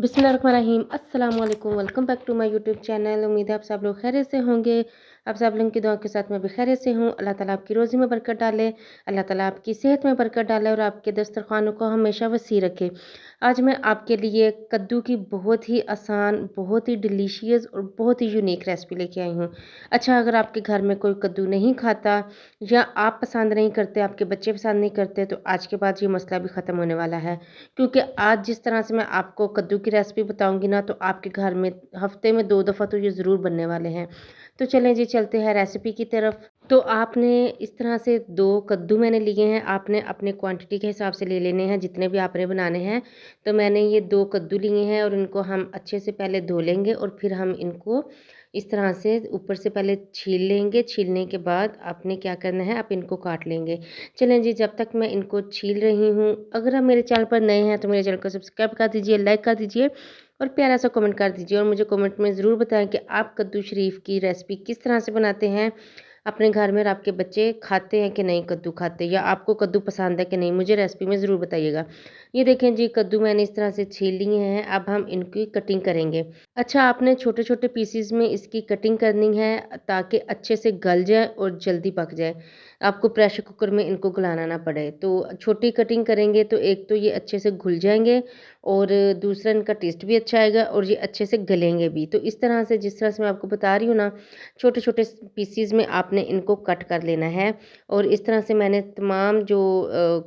बिस्मिल्लाहिर्रहमानिर्रहीम अस्सलाम वालेकुम। Welcome back to my YouTube channel. उम्मीद है आप सब लोग खैरियत से होंगे। आप सब लोगों की दुआ के साथ मैं भी खैरियत से हूँ। अल्लाह ताला आपकी रोज़ी में बरकत डाले, अल्लाह ताला आपकी सेहत में बरकत डाले और आपके दस्तरख़्वानों को हमेशा वसी रखे। आज मैं आपके लिए कद्दू की बहुत ही आसान, बहुत ही डिलीशियस और बहुत ही यूनिक रेसिपी लेके आई हूँ। अच्छा, अगर आपके घर में कोई कद्दू नहीं खाता या आप पसंद नहीं करते, आपके बच्चे पसंद नहीं करते, तो आज के बाद ये मसला भी ख़त्म होने वाला है। क्योंकि आज जिस तरह से मैं आपको कद्दू की रेसिपी बताऊंगी ना, तो आपके घर में हफ्ते में 2 दफ़ा तो ये ज़रूर बनने वाले हैं। तो चलें जी, चलते हैं रेसिपी की तरफ। तो आपने इस तरह से 2 कद्दू मैंने लिए हैं। आपने अपने क्वांटिटी के हिसाब से ले लेने हैं, जितने भी आपने बनाने हैं। तो मैंने ये 2 कद्दू लिए हैं और इनको हम अच्छे से पहले धो लेंगे और फिर हम इनको इस तरह से ऊपर से पहले छील लेंगे। छीलने के बाद आपने क्या करना है, आप इनको काट लेंगे। चलें जी, जब तक मैं इनको छील रही हूँ, अगर आप मेरे चैनल पर नए हैं तो मेरे चैनल को सब्सक्राइब कर दीजिए, लाइक कर दीजिए और प्यारा सा कमेंट कर दीजिए और मुझे कमेंट में ज़रूर बताएं कि आप कद्दू शरीफ की रेसिपी किस तरह से बनाते हैं अपने घर में, और आपके बच्चे खाते हैं कि नहीं कद्दू खाते, या आपको कद्दू पसंद है कि नहीं, मुझे रेसिपी में ज़रूर बताइएगा। ये देखें जी, कद्दू मैंने इस तरह से छील लिए हैं। अब हम इनकी कटिंग करेंगे। अच्छा, आपने छोटे छोटे पीसीज में इसकी कटिंग करनी है ताकि अच्छे से गल जाए और जल्दी पक जाए। आपको प्रेशर कुकर में इनको गलाना ना पड़े। तो छोटी कटिंग करेंगे तो एक तो ये अच्छे से घुल जाएंगे और दूसरा इनका टेस्ट भी अच्छा आएगा और ये अच्छे से गलेंगे भी। तो इस तरह से, जिस तरह से मैं आपको बता रही हूँ ना, छोटे छोटे पीसीज में आपने इनको कट कर लेना है। और इस तरह से मैंने तमाम जो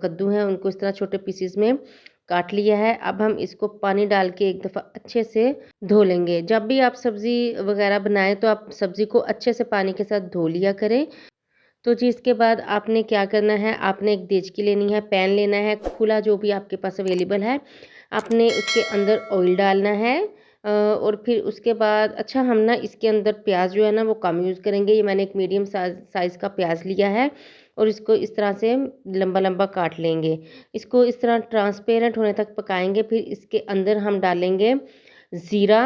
कद्दू हैं उनको इस तरह छोटे पीसीज में काट लिया है। अब हम इसको पानी डाल के एक दफ़ा अच्छे से धो लेंगे। जब भी आप सब्ज़ी वगैरह बनाएं तो आप सब्ज़ी को अच्छे से पानी के साथ धो लिया करें। तो जी, इसके बाद आपने क्या करना है, आपने एक देचकी लेनी है, पैन लेना है, खुला जो भी आपके पास अवेलेबल है। आपने उसके अंदर ऑयल डालना है और फिर उसके बाद अच्छा, हम ना इसके अंदर प्याज जो है ना वो कम यूज़ करेंगे। ये मैंने एक मीडियम साइज़ का प्याज लिया है और इसको इस तरह से लंबा लंबा काट लेंगे। इसको इस तरह ट्रांसपेरेंट होने तक पकाएंगे। फिर इसके अंदर हम डालेंगे ज़ीरा,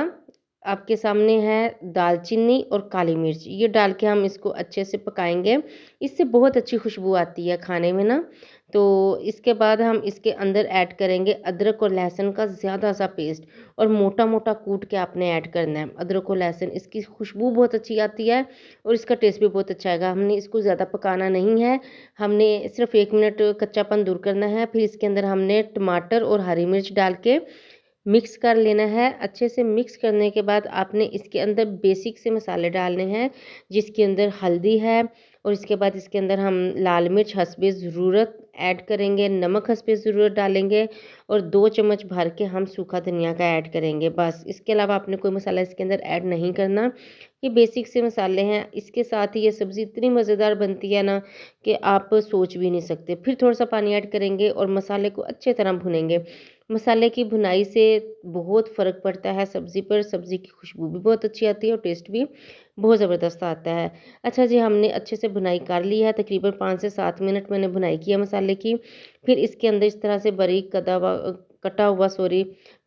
आपके सामने है दालचीनी और काली मिर्च, ये डाल के हम इसको अच्छे से पकाएंगे। इससे बहुत अच्छी खुशबू आती है खाने में ना। तो इसके बाद हम इसके अंदर ऐड करेंगे अदरक और लहसुन का ज़्यादा सा पेस्ट, और मोटा मोटा कूट के आपने ऐड करना है अदरक और लहसुन। इसकी खुशबू बहुत अच्छी आती है और इसका टेस्ट भी बहुत अच्छा आएगा। हमने इसको ज़्यादा पकाना नहीं है, हमने सिर्फ 1 मिनट कच्चापन दूर करना है। फिर इसके अंदर हमने टमाटर और हरी मिर्च डाल के मिक्स कर लेना है। अच्छे से मिक्स करने के बाद आपने इसके अंदर बेसिक से मसाले डालने हैं, जिसके अंदर हल्दी है और इसके बाद इसके अंदर हम लाल मिर्च हस्बे ज़रूरत ऐड करेंगे, नमक हस्बे ज़रूरत डालेंगे और 2 चम्मच भर के हम सूखा धनिया का ऐड करेंगे। बस, इसके अलावा आपने कोई मसाला इसके अंदर ऐड नहीं करना। ये बेसिक से मसाले हैं। इसके साथ ही ये सब्ज़ी इतनी मज़ेदार बनती है ना कि आप सोच भी नहीं सकते। फिर थोड़ा सा पानी ऐड करेंगे और मसाले को अच्छे तरह भुनेंगे। मसाले की भुनाई से बहुत फ़र्क पड़ता है सब्ज़ी पर। सब्ज़ी की खुशबू भी बहुत अच्छी आती है और टेस्ट भी बहुत ज़बरदस्त आता है। अच्छा जी, हमने अच्छे से भुनाई कर ली है। तकरीबन 5 से 7 मिनट मैंने भुनाई की है मसाले की। फिर इसके अंदर इस तरह से बारीक कटा हुआ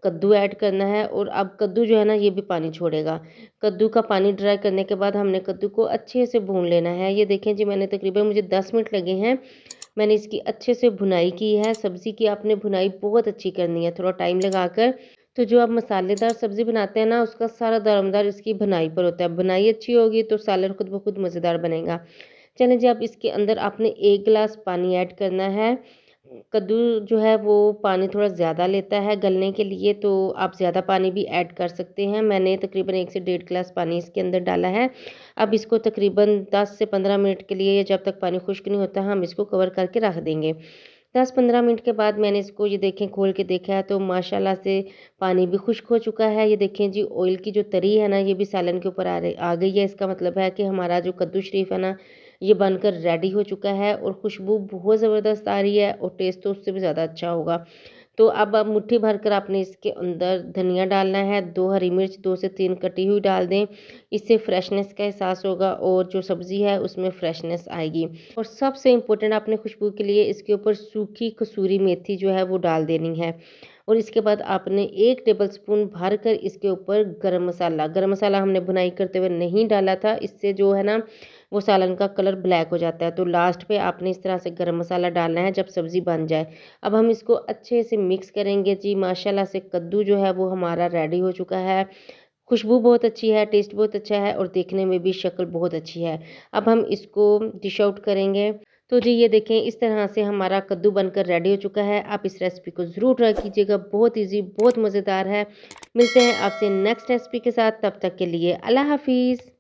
कद्दू ऐड करना है। और अब कद्दू जो है ना, ये भी पानी छोड़ेगा। कद्दू का पानी ड्राई करने के बाद हमने कद्दू को अच्छे से भून लेना है। ये देखें जी, मैंने तकरीबन मुझे 10 मिनट लगे हैं। मैंने इसकी अच्छे से भुनाई की है। सब्ज़ी की आपने भुनाई बहुत अच्छी करनी है, थोड़ा टाइम लगाकर। तो जो आप मसालेदार सब्ज़ी बनाते हैं ना, उसका सारा दारोमदार इसकी भुनाई पर होता है। भुनाई अच्छी होगी तो सालन खुद ब खुद मज़ेदार बनेगा। चलें जी, अब इसके अंदर आपने 1 गिलास पानी ऐड करना है। कद्दू जो है वो पानी थोड़ा ज़्यादा लेता है गलने के लिए, तो आप ज़्यादा पानी भी ऐड कर सकते हैं। मैंने तकरीबन 1 से 1.5 गिलास पानी इसके अंदर डाला है। अब इसको तकरीबन 10 से 15 मिनट के लिए, जब तक पानी खुश्क नहीं होता, हम इसको कवर करके रख देंगे। 10-15 मिनट के बाद मैंने इसको, ये देखें, खोल के देखा है तो माशाल्लाह से पानी भी खुश्क हो चुका है। ये देखें जी, ऑयल की जो तरी है ना, ये भी सालन के ऊपर आ गई है। इसका मतलब है कि हमारा जो कद्दू शरीफ है ना, ये बनकर रेडी हो चुका है और खुशबू बहुत ज़बरदस्त आ रही है और टेस्ट तो उससे भी ज़्यादा अच्छा होगा। तो अब मुट्ठी भर कर आपने इसके अंदर धनिया डालना है। 2 हरी मिर्च 2 से 3 कटी हुई डाल दें। इससे फ्रेशनेस का एहसास होगा और जो सब्ज़ी है उसमें फ्रेशनेस आएगी। और सबसे इम्पोर्टेंट, आपने खुशबू के लिए इसके ऊपर सूखी कसूरी मेथी जो है वो डाल देनी है। और इसके बाद आपने 1 टेबलस्पून भर कर इसके ऊपर गरम मसाला हमने भुनाई करते हुए नहीं डाला था। इससे जो है ना, वो सालन का कलर ब्लैक हो जाता है। तो लास्ट पे आपने इस तरह से गरम मसाला डालना है जब सब्ज़ी बन जाए। अब हम इसको अच्छे से मिक्स करेंगे जी। माशाल्लाह से कद्दू जो है वो हमारा रेडी हो चुका है। खुशबू बहुत अच्छी है, टेस्ट बहुत अच्छा है और देखने में भी शक्ल बहुत अच्छी है। अब हम इसको डिश आउट करेंगे। तो जी ये देखें, इस तरह से हमारा कद्दू बनकर रेडी हो चुका है। आप इस रेसिपी को ज़रूर ट्राई कीजिएगा, बहुत ईज़ी, बहुत मज़ेदार है। मिलते हैं आपसे नेक्स्ट रेसिपी के साथ, तब तक के लिए अल्लाह हाफ़िज़।